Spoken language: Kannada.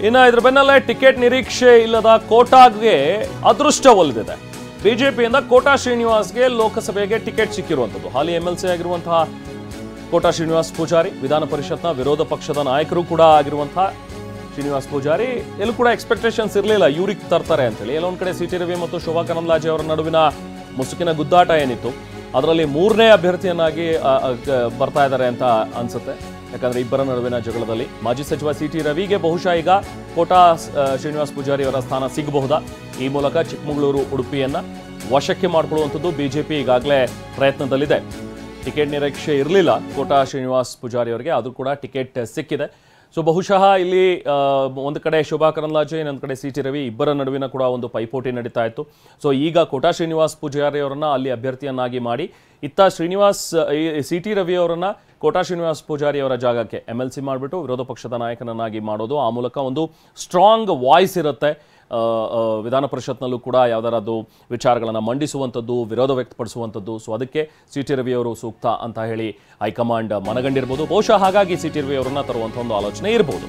ಇನ್ನು ಇದ್ರ ಬೆನ್ನಲ್ಲೇ ಟಿಕೆಟ್ ನಿರೀಕ್ಷೆ ಇಲ್ಲದ ಕೋಟಾಗೆ ಅದೃಷ್ಟ ಒಲಿದಿದೆ. ಬಿಜೆಪಿಯಿಂದ ಕೋಟಾ ಶ್ರೀನಿವಾಸ್ಗೆ ಲೋಕಸಭೆಗೆ ಟಿಕೆಟ್ ಸಿಕ್ಕಿರುವಂಥದ್ದು. ಹಾಲಿ ಎಂಎಲ್ಸಿ ಆಗಿರುವಂತಹ ಕೋಟಾ ಶ್ರೀನಿವಾಸ್ ಪೂಜಾರಿ, ವಿಧಾನ ಪರಿಷತ್ನ ವಿರೋಧ ಪಕ್ಷದ ನಾಯಕರು ಕೂಡ ಆಗಿರುವಂತಹ ಶ್ರೀನಿವಾಸ್ ಪೂಜಾರಿ ಎಲ್ಲೂ ಕೂಡ ಎಕ್ಸ್ಪೆಕ್ಟೇಷನ್ಸ್ ಇರಲಿಲ್ಲ ಇವ್ರಿಗೆ ತರ್ತಾರೆ ಅಂತೇಳಿ. ಎಲ್ಲೊಂದ್ ಕಡೆ ಸಿಟಿ ರವಿ ಮತ್ತು ಶೋಭಾ ಕರಂದ್ಲಾಜೆ ಅವರ ನಡುವಿನ ಮುಸುಕಿನ ಗುದ್ದಾಟ ಏನಿತ್ತು ಅದರಲ್ಲಿ ಮೂರನೇ ಅಭ್ಯರ್ಥಿಯನ್ನಾಗಿ ಬರ್ತಾ ಇದ್ದಾರೆ ಅಂತ ಅನ್ಸುತ್ತೆ. ಯಾಕಂದ್ರೆ ಇಬ್ಬರ ನಡುವಿನ ಜಗಳದಲ್ಲಿ ಮಾಜಿ ಸಚಿವ ಸಿಟಿ ರವಿಗೆ ಬಹುಶಃ ಈಗ ಕೋಟಾ ಶ್ರೀನಿವಾಸ್ ಪೂಜಾರಿ ಅವರ ಸ್ಥಾನ ಸಿಗಬಹುದಾ? ಈ ಮೂಲಕ ಚಿಕ್ಕಮಗಳೂರು ಉಡುಪಿಯನ್ನ ವಶಕ್ಕೆ ಮಾಡಿಕೊಳ್ಳುವಂಥದ್ದು ಬಿಜೆಪಿ ಈಗಾಗಲೇ ಪ್ರಯತ್ನದಲ್ಲಿದೆ. ಟಿಕೆಟ್ ನಿರೀಕ್ಷೆ ಇರಲಿಲ್ಲ ಕೋಟಾ ಶ್ರೀನಿವಾಸ್ ಪೂಜಾರಿ ಅವರಿಗೆ, ಅದು ಕೂಡ ಟಿಕೆಟ್ ಸಿಕ್ಕಿದೆ. ಸೊ ಬಹುಶಃ ಇಲ್ಲಿ ಒಂದು ಕಡೆ ಶೋಭಾ ಕರಂದ್ಲಾಜೆ, ಇನ್ನೊಂದು ಕಡೆ ಸಿಟಿ ರವಿ ಇಬ್ಬರ ನಡುವಿನ ಕೂಡ ಒಂದು ಪೈಪೋಟಿ ನಡೀತಾ ಇತ್ತು. ಸೊ ಈಗ ಕೋಟಾ ಶ್ರೀನಿವಾಸ್ ಪೂಜಾರಿ ಅವರನ್ನ ಅಲ್ಲಿ ಅಭ್ಯರ್ಥಿಯನ್ನಾಗಿ ಮಾಡಿ, ಇತ್ತ ಸಿಟಿ ರವಿ ಅವರನ್ನ ಕೋಟಾ ಶ್ರೀನಿವಾಸ್ ಪೂಜಾರಿ ಅವರ ಜಾಗಕ್ಕೆ ಎಂಎಲ್ಸಿ ಮಾಡಿಬಿಟ್ಟು ವಿರೋಧ ಪಕ್ಷದ ನಾಯಕನನ್ನಾಗಿ ಮಾಡೋದು. ಆ ಮೂಲಕ ಒಂದು ಸ್ಟ್ರಾಂಗ್ ವಾಯ್ಸ್ ಇರುತ್ತೆ. ವಿಧಾನ ಪರಿಷತ್ನಲ್ಲೂ ಕೂಡ ಯಾವ್ದಾರದು ವಿಚಾರಗಳನ್ನು ಮಂಡಿಸುವಂಥದ್ದು, ವಿರೋಧ ವ್ಯಕ್ತಪಡಿಸುವಂಥದ್ದು. ಸೊ ಅದಕ್ಕೆ ಸಿಟಿ ರವಿ ಅವರು ಸೂಕ್ತ ಅಂತ ಹೇಳಿ ಹೈಕಮಾಂಡ್ ಮನಗಂಡಿರ್ಬೋದು. ಬಹುಶಃ ಹಾಗಾಗಿ ಸಿಟಿ ರವಿ ಅವರನ್ನ ತರುವಂಥ ಒಂದು ಆಲೋಚನೆ ಇರಬಹುದು.